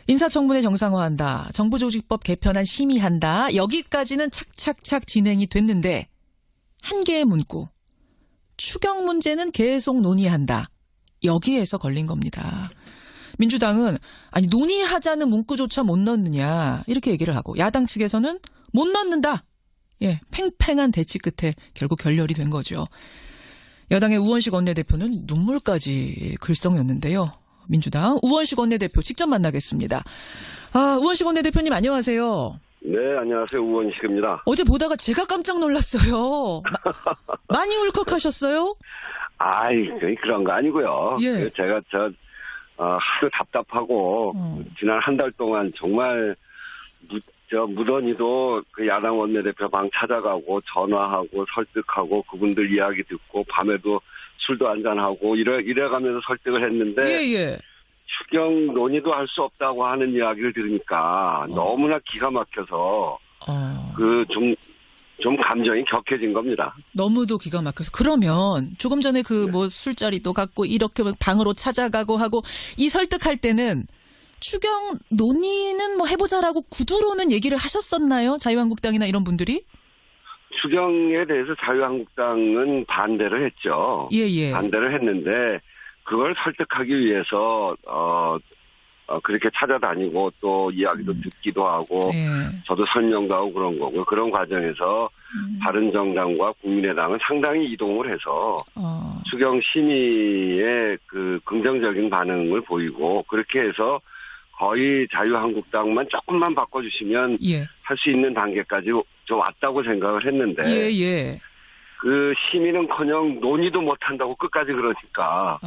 인사청문회 정상화한다. 정부조직법 개편안 심의한다. 여기까지는 착착착 진행이 됐는데 한 개의 문구. 추경 문제는 계속 논의한다. 여기에서 걸린 겁니다. 민주당은 아니 논의하자는 문구조차 못 넣느냐 이렇게 얘기를 하고 야당 측에서는 못 넣는다. 예, 팽팽한 대치 끝에 결국 결렬이 된 거죠. 여당의 우원식 원내대표는 눈물까지 글썽였는데요. 민주당 우원식 원내대표 직접 만나겠습니다. 우원식 원내대표님 안녕하세요. 네, 안녕하세요. 우원식입니다. 어제 보다가 제가 깜짝 놀랐어요. 많이 울컥하셨어요? 아이, 그런 거 아니고요. 예. 제가 하도 답답하고 지난 한 달 동안 정말 무던히도 그 야당 원내대표 방 찾아가고 전화하고 설득하고 그분들 이야기 듣고 밤에도 술도 한잔하고 이래가면서 설득을 했는데 예. 추경 논의도 할 수 없다고 하는 이야기를 들으니까 너무나 기가 막혀서 좀 감정이 격해진 겁니다. 너무도 기가 막혀서. 그러면 조금 전에 술자리도 갖고 이렇게 방으로 찾아가고 하고 이 설득할 때는 추경 논의는 해보자라고 구두로는 얘기를 하셨었나요? 자유한국당이나 이런 분들이? 추경에 대해서 자유한국당은 반대를 했죠. 예. 반대를 했는데 그걸 설득하기 위해서 그렇게 찾아다니고 또 이야기도 듣기도 하고 저도 설명도 하고 그런 거고요. 그런 과정에서 바른정당과 국민의당은 상당히 이동을 해서 추경 심의에 그 긍정적인 반응을 보이고 그렇게 해서 거의 자유한국당만 조금만 바꿔주시면 할 수 있는 단계까지 좀 왔다고 생각을 했는데 그 심의는커녕 논의도 못한다고 끝까지 그러니까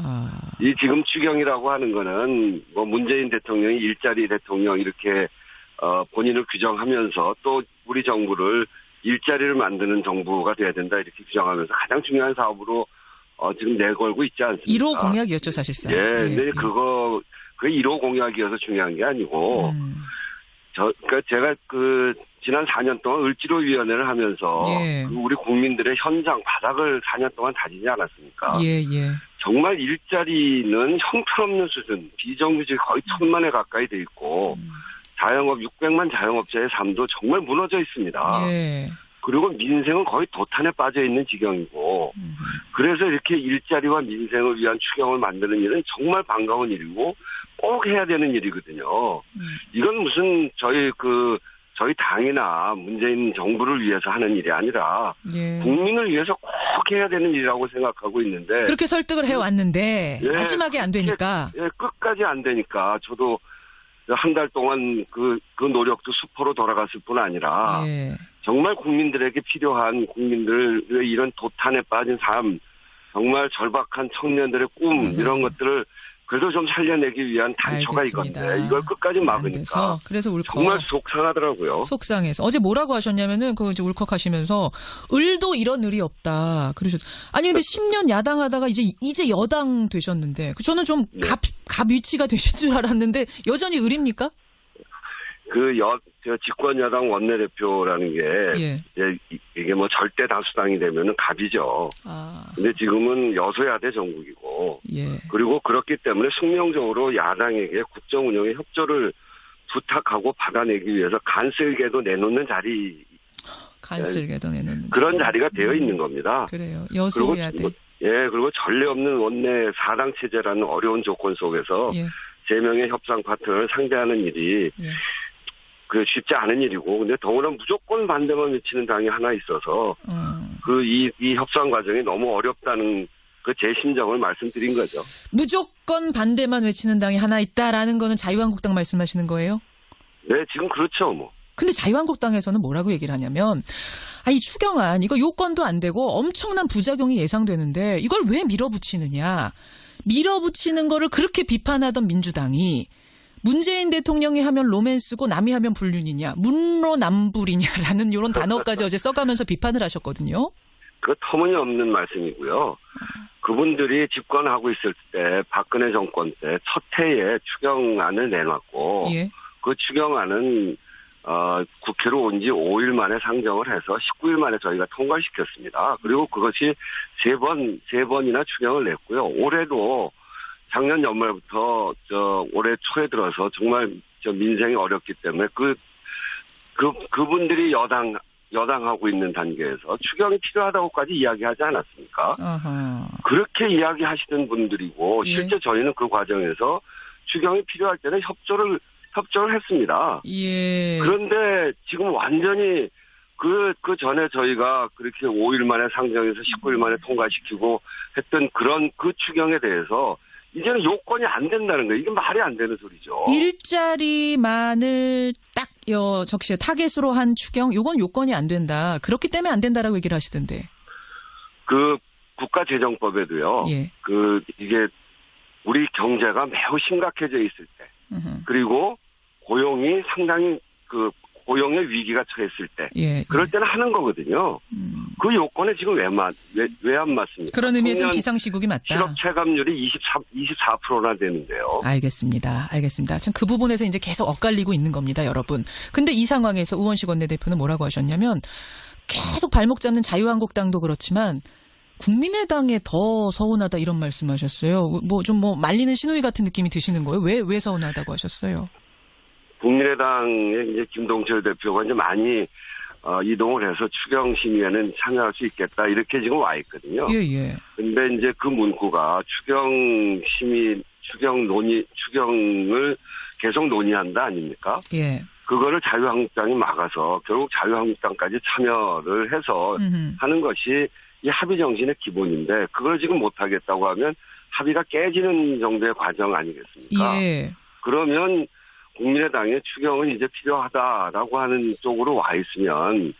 이 지금 추경이라고 하는 거는 문재인 대통령이 일자리 대통령 이렇게 본인을 규정하면서 또 우리 정부를 일자리를 만드는 정부가 돼야 된다 이렇게 규정하면서 가장 중요한 사업으로 지금 내걸고 있지 않습니까? 1호 공약이었죠 사실상. 근데 그 1호 공약이어서 중요한 게 아니고 그러니까 제가 지난 4년 동안 을지로위원회를 하면서 우리 국민들의 현장 바닥을 4년 동안 다지지 않았습니까? 정말 일자리는 형편없는 수준, 비정규직이 거의 1,000만에 가까이 돼 있고 자영업 600만 자영업자의 삶도 정말 무너져 있습니다. 그리고 민생은 거의 도탄에 빠져 있는 지경이고 그래서 이렇게 일자리와 민생을 위한 추경을 만드는 일은 정말 반가운 일이고 꼭 해야 되는 일이거든요. 이건 무슨 저희 당이나 문재인 정부를 위해서 하는 일이 아니라 국민을 위해서 꼭 해야 되는 일이라고 생각하고 있는데 그렇게 설득을 해왔는데 마지막에 안 되니까 끝까지 안 되니까 저도 한 달 동안 그 노력도 수포로 돌아갔을 뿐 아니라 정말 국민들에게 필요한 국민들의 이런 도탄에 빠진 삶 정말 절박한 청년들의 꿈 이런 것들을 그래도 좀 살려내기 위한 단초가 이건데 이걸 끝까지 막으니까 그래서 정말 속상하더라고요. 속상해서 어제 뭐라고 하셨냐면은 이제 울컥하시면서 을도 이런 을이 없다 그러셨어요. 아니 근데 10년 야당하다가 이제 여당 되셨는데 저는 좀 갑 위치가 되신 줄 알았는데 여전히 을입니까? 집권 여당 원내대표라는 게 이게 절대 다수당이 되면은 갑이죠. 근데 지금은 여소야대 정국이고 그리고 그렇기 때문에 숙명적으로 야당에게 국정 운영에 협조를 부탁하고 받아내기 위해서 간쓸게도 내놓는 자리. 간쓸게도 내놓는 그런 자리가 되어 있는 겁니다. 그래요. 여소야대. 그리고 전례 없는 원내 4당 체제라는 어려운 조건 속에서 3명의 협상 파트너를 상대하는 일이 쉽지 않은 일이고, 근데 더구나 무조건 반대만 외치는 당이 하나 있어서, 이 협상 과정이 너무 어렵다는 제 심정을 말씀드린 거죠. 무조건 반대만 외치는 당이 하나 있다라는 거는 자유한국당 말씀하시는 거예요? 네, 지금 그렇죠, 근데 자유한국당에서는 뭐라고 얘기를 하냐면, 이 추경안, 이거 요건도 안 되고 엄청난 부작용이 예상되는데, 이걸 왜 밀어붙이느냐. 밀어붙이는 거를 그렇게 비판하던 민주당이, 문재인 대통령이 하면 로맨스고 남이 하면 불륜이냐, 문로남불이냐라는 이런 단어까지 어제 써가면서 비판을 하셨거든요. 그 터무니없는 말씀이고요. 그분들이 집권하고 있을 때 박근혜 정권 때 첫 해에 추경안을 내놨고 그 추경안은 국회로 온 지 5일 만에 상정을 해서 19일 만에 저희가 통과시켰습니다. 그리고 그것이 세 번이나 추경을 냈고요. 올해도 작년 연말부터 올해 초에 들어서 정말 민생이 어렵기 때문에 그분들이 여당하고 있는 단계에서 추경이 필요하다고까지 이야기하지 않았습니까? 아하. 그렇게 이야기하시던 분들이고 예. 실제 저희는 그 과정에서 추경이 필요할 때는 협조를 했습니다. 예. 그런데 지금 완전히 그 전에 저희가 그렇게 5일 만에 상정해서 19일 만에 통과시키고 했던 그런 그 추경에 대해서 이제는 요건이 안 된다는 거예요. 이게 말이 안 되는 소리죠. 일자리만을 딱 적시에 타겟으로 한 추경, 요건 요건이 안 된다. 그렇기 때문에 안 된다라고 얘기를 하시던데. 그 국가재정법에도요. 예. 이게 우리 경제가 매우 심각해져 있을 때, 그리고 고용이 상당히 고용의 위기가 처했을 때, 예. 그럴 때는 하는 거거든요. 그 요건에 지금 왜 안 맞습니까? 그런 의미에서는 비상시국이 맞다. 실업 체감률이 24%나 되는데요. 알겠습니다. 참 그 부분에서 이제 계속 엇갈리고 있는 겁니다, 여러분. 근데 이 상황에서 우원식 원내대표는 뭐라고 하셨냐면 계속 발목 잡는 자유한국당도 그렇지만 국민의당에 더 서운하다 이런 말씀하셨어요. 좀 말리는 신우이 같은 느낌이 드시는 거예요? 왜 서운하다고 하셨어요? 국민의당의 이제 김동철 대표가 이제 많이 이동을 해서 추경 심의에는 참여할 수 있겠다 이렇게 지금 와 있거든요. 예. 근데 이제 그 문구가 추경을 계속 논의한다 아닙니까? 예. 그거를 자유한국당이 막아서 결국 자유한국당까지 참여를 해서 하는 것이 이 합의 정신의 기본인데 그걸 지금 못하겠다고 하면 합의가 깨지는 정도의 과정 아니겠습니까? 예. 그러면 국민의당의 추경은 이제 필요하다라고 하는 쪽으로 와 있으면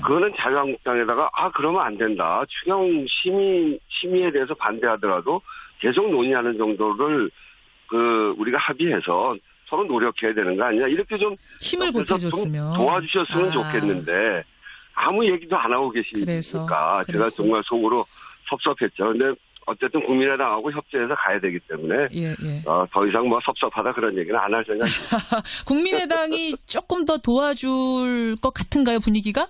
그거는 자유한국당에다가 그러면 안 된다. 추경 심의에 대해서 반대하더라도 계속 논의하는 정도를 우리가 합의해서 서로 노력해야 되는 거 아니냐. 이렇게 좀 힘을 보태줬으면 도와주셨으면 좋겠는데 아무 얘기도 안 하고 계시니까 제가 정말 속으로 섭섭했죠. 근데 어쨌든 국민의당하고 협조해서 가야 되기 때문에 예. 더 이상 섭섭하다 그런 얘기는 안 할 생각입니다. 국민의당이 조금 더 도와줄 것 같은가요, 분위기가?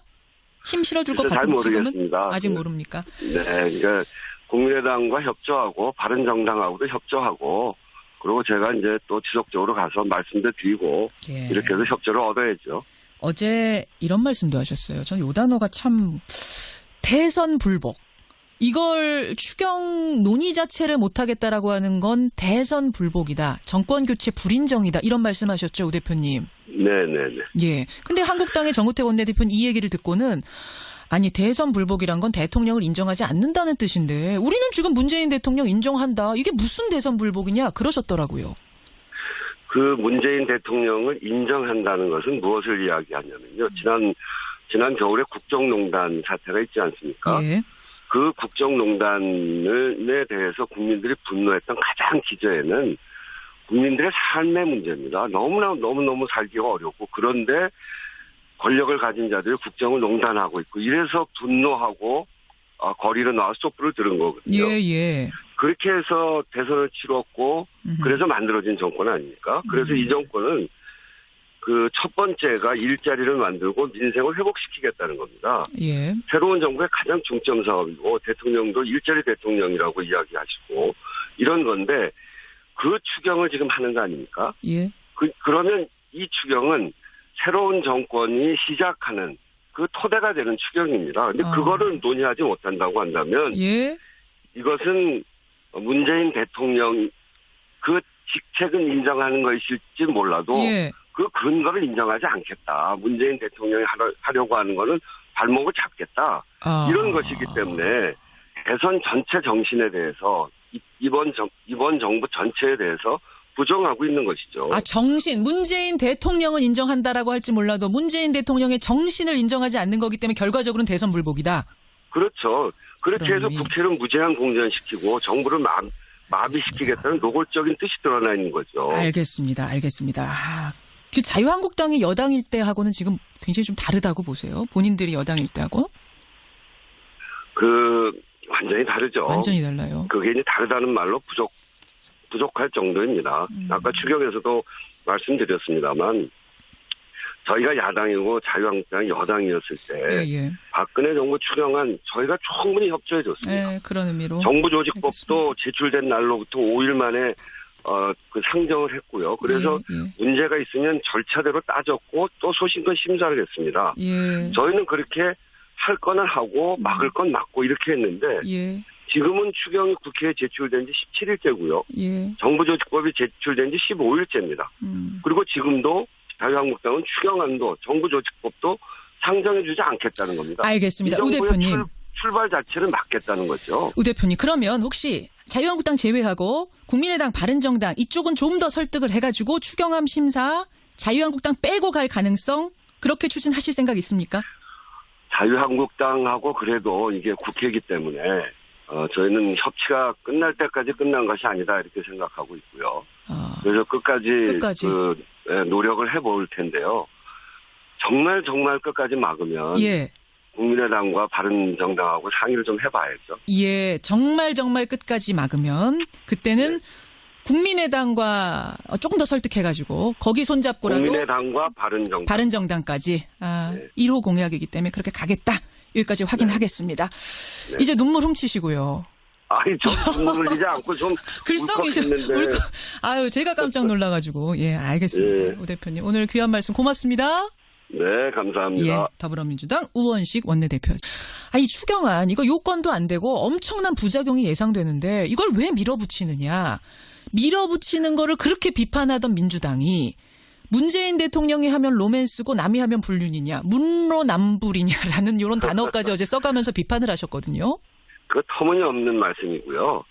힘 실어줄 것 같은 지금은? 아직 모릅니까? 네, 그러니까 국민의당과 협조하고 바른정당하고도 협조하고 그리고 제가 이제 또 지속적으로 가서 말씀도 드리고 이렇게 해서 협조를 얻어야죠. 어제 이런 말씀도 하셨어요. 전 이 단어가 참 대선 불복. 이걸 추경 논의 자체를 못하겠다라고 하는 건 대선 불복이다. 정권 교체 불인정이다. 이런 말씀하셨죠, 우 대표님. 네네네. 예. 근데 한국당의 정우택 원내대표는 이 얘기를 듣고는 아니 대선 불복이란 건 대통령을 인정하지 않는다는 뜻인데 우리는 지금 문재인 대통령 인정한다. 이게 무슨 대선 불복이냐 그러셨더라고요. 그 문재인 대통령을 인정한다는 것은 무엇을 이야기하냐면요. 지난 겨울에 국정농단 사태가 있지 않습니까? 예. 그 국정농단에 대해서 국민들이 분노했던 가장 기저에는 국민들의 삶의 문제입니다. 너무너무 살기가 어렵고 그런데 권력을 가진 자들이 국정을 농단하고 있고 이래서 분노하고 거리로 나와서 촛불을 들은 거거든요. 예. 그렇게 해서 대선을 치렀고 그래서 만들어진 정권 아닙니까? 그래서 이 정권은 그 첫 번째가 일자리를 만들고 민생을 회복시키겠다는 겁니다. 예. 새로운 정부의 가장 중점 사업이고 대통령도 일자리 대통령이라고 이야기하시고 이런 건데 그 추경을 지금 하는 거 아닙니까? 예. 그러면 이 추경은 새로운 정권이 시작하는 그 토대가 되는 추경입니다. 근데 그거를 논의하지 못한다고 한다면 이것은 문재인 대통령 그 직책은 인정하는 것일지 몰라도 그 근거를 인정하지 않겠다. 문재인 대통령이 하려고 하는 거는 발목을 잡겠다. 이런 것이기 때문에 대선 전체 정신에 대해서 이번 정부 전체에 대해서 부정하고 있는 것이죠. 정신. 문재인 대통령은 인정한다라고 할지 몰라도 문재인 대통령의 정신을 인정하지 않는 거기 때문에 결과적으로는 대선 불복이다. 그렇죠. 그렇게 해서 국회를 무제한 공전시키고 정부를 마비시키겠다는 노골적인 뜻이 드러나 있는 거죠. 알겠습니다. 그 자유한국당이 여당일 때하고는 지금 굉장히 좀 다르다고 보세요. 본인들이 여당일 때하고? 완전히 다르죠. 완전히 달라요. 그게 이제 다르다는 말로 부족할 정도입니다. 아까 추경에서도 말씀드렸습니다만 저희가 야당이고 자유한국당이 여당이었을 때 예. 박근혜 정부 추경안 저희가 충분히 협조해줬습니다. 네, 그런 의미로. 정부조직법도 알겠습니다. 제출된 날로부터 5일 만에 그 상정을 했고요. 그래서 문제가 있으면 절차대로 따졌고 또 소신껏 심사를 했습니다. 예. 저희는 그렇게 할 거는 하고 막을 건 막고 이렇게 했는데 예. 지금은 추경이 국회에 제출된 지 17일째고요. 예. 정부조직법이 제출된 지 15일째입니다. 그리고 지금도 자유한국당은 추경안도 정부조직법도 상정해주지 않겠다는 겁니다. 알겠습니다. 우 대표님. 출발 자체를 막겠다는 거죠. 우 대표님, 그러면 혹시 자유한국당 제외하고 국민의당, 바른정당 이쪽은 좀 더 설득을 해가지고 추경안 심사 자유한국당 빼고 갈 가능성 그렇게 추진하실 생각 있습니까? 자유한국당하고 그래도 이게 국회이기 때문에 저희는 협치가 끝날 때까지 끝난 것이 아니다 이렇게 생각하고 있고요. 그래서 끝까지 노력을 해볼 텐데요. 정말 끝까지 막으면 예. 국민의당과 바른정당하고 상의를 좀 해봐야죠. 예, 정말 끝까지 막으면 그때는 국민의당과 조금 더 설득해가지고 거기 손잡고라도 국민의당과 바른정당까지 네. 1호 공약이기 때문에 그렇게 가겠다. 여기까지 확인하겠습니다. 네. 이제 눈물 훔치시고요. 아니, 좀 눈물 흘리지 않고 좀 울컥했는데. 아유, 제가 깜짝 놀라가지고. 예, 알겠습니다. 예. 우 대표님, 오늘 귀한 말씀 고맙습니다. 네, 감사합니다. 예, 더불어민주당 우원식 원내대표. 이 추경안 이거 요건도 안 되고 엄청난 부작용이 예상되는데 이걸 왜 밀어붙이느냐. 밀어붙이는 거를 그렇게 비판하던 민주당이 문재인 대통령이 하면 로맨스고 남이 하면 불륜이냐, 문로남불이냐라는 이런 단어까지 어제 써가면서 비판을 하셨거든요. 그 터무니없는 말씀이고요.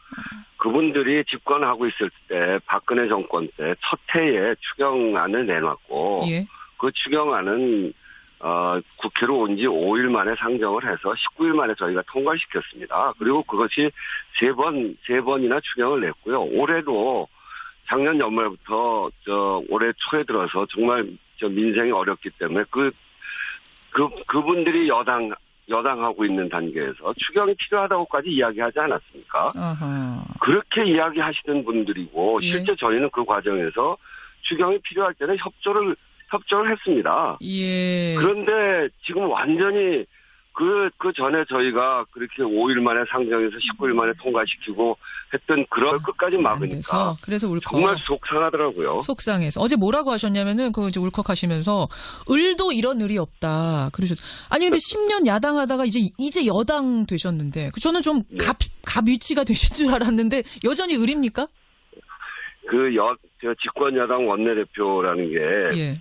그분들이 집권하고 있을 때 박근혜 정권 때 첫 해에 추경안을 내놨고 예. 그 추경안은 국회로 온 지 5일 만에 상정을 해서 19일 만에 저희가 통과시켰습니다. 그리고 그것이 세 번이나 추경을 냈고요. 올해도 작년 연말부터 올해 초에 들어서 정말 민생이 어렵기 때문에 그분들이 여당하고 있는 단계에서 추경이 필요하다고까지 이야기하지 않았습니까? 아하. 그렇게 이야기하시던 분들이고 예. 실제 저희는 그 과정에서 추경이 필요할 때는 협조를 했습니다. 예. 그런데 지금 완전히 그 전에 저희가 그렇게 5일 만에 상정해서 19일 만에 통과시키고 했던 그런 끝까지 막으니까 그래서 울컥. 정말 속상하더라고요. 속상해서 어제 뭐라고 하셨냐면은 그 이제 울컥하시면서 을도 이런 을이 없다. 그러셨. 아니 근데 10년 야당하다가 이제 여당 되셨는데 저는 좀 갑 위치가 되신 줄 알았는데 여전히 을입니까? 집권 여당 원내대표라는 게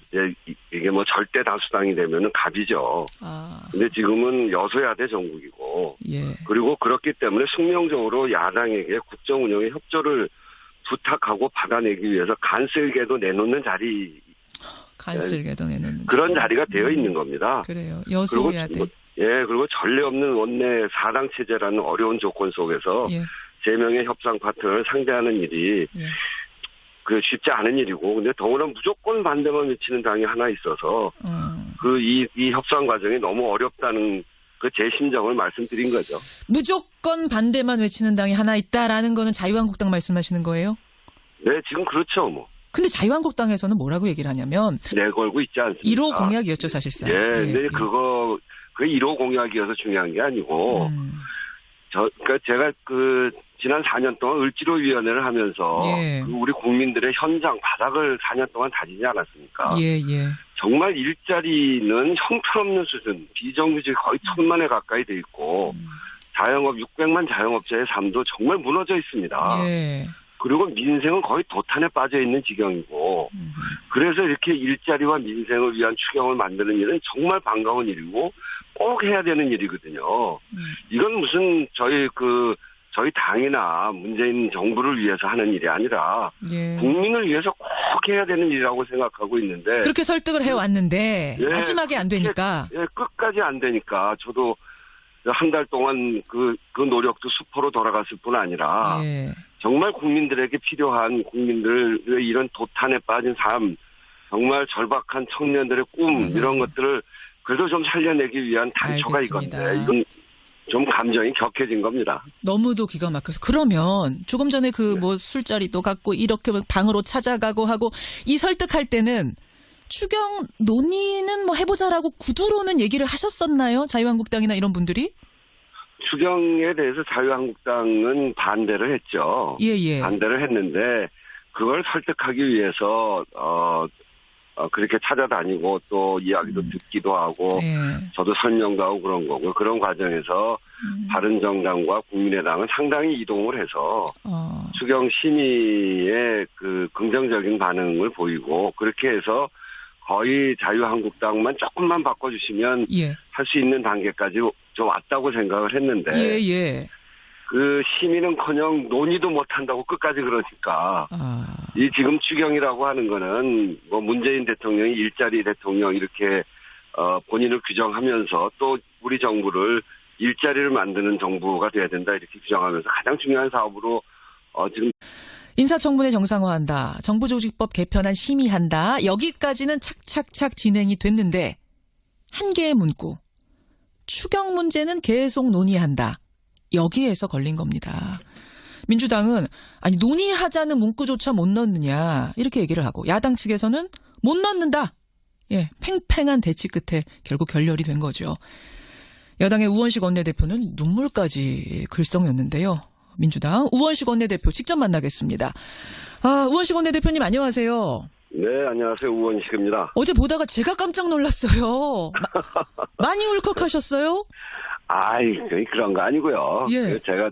이게 뭐 절대 다수당이 되면은 갑이죠. 근데 지금은 여소야대 정국이고 그리고 그렇기 때문에 숙명적으로 야당에게 국정 운영에 협조를 부탁하고 받아내기 위해서 간쓸게도 내놓는 자리. 간쓸게도 내놓는 그런 자리가 되어 있는 겁니다. 그래요. 여소야대. 그리고 전례 없는 원내 4당 체제라는 어려운 조건 속에서 3명의 협상 파트너를 상대하는 일이 쉽지 않은 일이고, 근데 더구나 무조건 반대만 외치는 당이 하나 있어서, 이 협상 과정이 너무 어렵다는 제 심정을 말씀드린 거죠. 무조건 반대만 외치는 당이 하나 있다라는 거는 자유한국당 말씀하시는 거예요? 네, 지금 그렇죠, 뭐. 근데 자유한국당에서는 뭐라고 얘기를 하냐면, 내걸고 있지 않습니까? 1호 공약이었죠, 사실상. 근데 그게 1호 공약이어서 중요한 게 아니고, 그러니까 제가 지난 4년 동안 을지로위원회를 하면서 우리 국민들의 현장 바닥을 4년 동안 다지지 않았습니까? 정말 일자리는 형편없는 수준, 비정규직이 거의 1,000만에 가까이 돼 있고 자영업 600만 자영업자의 삶도 정말 무너져 있습니다. 그리고 민생은 거의 도탄에 빠져 있는 지경이고 그래서 이렇게 일자리와 민생을 위한 추경을 만드는 일은 정말 반가운 일이고 꼭 해야 되는 일이거든요. 이건 무슨 저희 당이나 문재인 정부를 위해서 하는 일이 아니라 국민을 위해서 꼭 해야 되는 일이라고 생각하고 있는데 그렇게 설득을 해왔는데 마지막에 안 되니까 끝까지 안 되니까 저도 한 달 동안 그 노력도 수포로 돌아갔을 뿐 아니라 정말 국민들에게 필요한 국민들의 이런 도탄에 빠진 삶 정말 절박한 청년들의 꿈 이런 것들을 그래도 좀 살려내기 위한 단초가 이건데 이건 좀 감정이 격해진 겁니다. 너무도 기가 막혀서 그러면 조금 전에 술자리도 갖고 이렇게 방으로 찾아가고 하고 이 설득할 때는 추경 논의는 뭐 해보자라고 구두로는 얘기를 하셨었나요? 자유한국당이나 이런 분들이? 추경에 대해서 자유한국당은 반대를 했죠. 예. 반대를 했는데 그걸 설득하기 위해서 그렇게 찾아다니고 또 이야기도 듣기도 하고 저도 설명도 하고 그런 거고요. 그런 과정에서 바른정당과 국민의당은 상당히 이동을 해서 추경 심의에 그 긍정적인 반응을 보이고 그렇게 해서 거의 자유한국당만 조금만 바꿔주시면 할 수 있는 단계까지 좀 왔다고 생각을 했는데 그 심의는커녕 논의도 못한다고 끝까지 그러니까 이 지금 추경이라고 하는 거는 뭐 문재인 대통령이 일자리 대통령 이렇게 본인을 규정하면서 또 우리 정부를 일자리를 만드는 정부가 돼야 된다 이렇게 규정하면서 가장 중요한 사업으로 지금 인사청문회 정상화한다. 정부조직법 개편안 심의한다. 여기까지는 착착착 진행이 됐는데 한 개의 문구. 추경 문제는 계속 논의한다. 여기에서 걸린 겁니다. 민주당은 아니 논의하자는 문구조차 못 넣느냐 이렇게 얘기를 하고 야당 측에서는 못 넣는다. 팽팽한 대치 끝에 결국 결렬이 된 거죠. 여당의 우원식 원내대표는 눈물까지 글썽였는데요. 민주당 우원식 원내대표 직접 만나겠습니다. 우원식 원내대표님 안녕하세요. 네, 안녕하세요. 우원식입니다. 어제 보다가 제가 깜짝 놀랐어요. 많이 울컥하셨어요? 그런 거 아니고요. 제가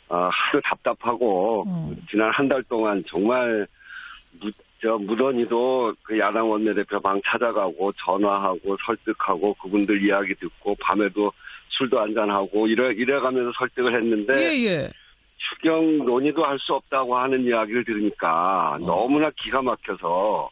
하도 답답하고 지난 한 달 동안 정말 무던히도 그 야당 원내대표 방 찾아가고 전화하고 설득하고 그분들 이야기 듣고 밤에도 술도 한잔하고 이래가면서 설득을 했는데 추경 논의도 할 수 없다고 하는 이야기를 들으니까 너무나 기가 막혀서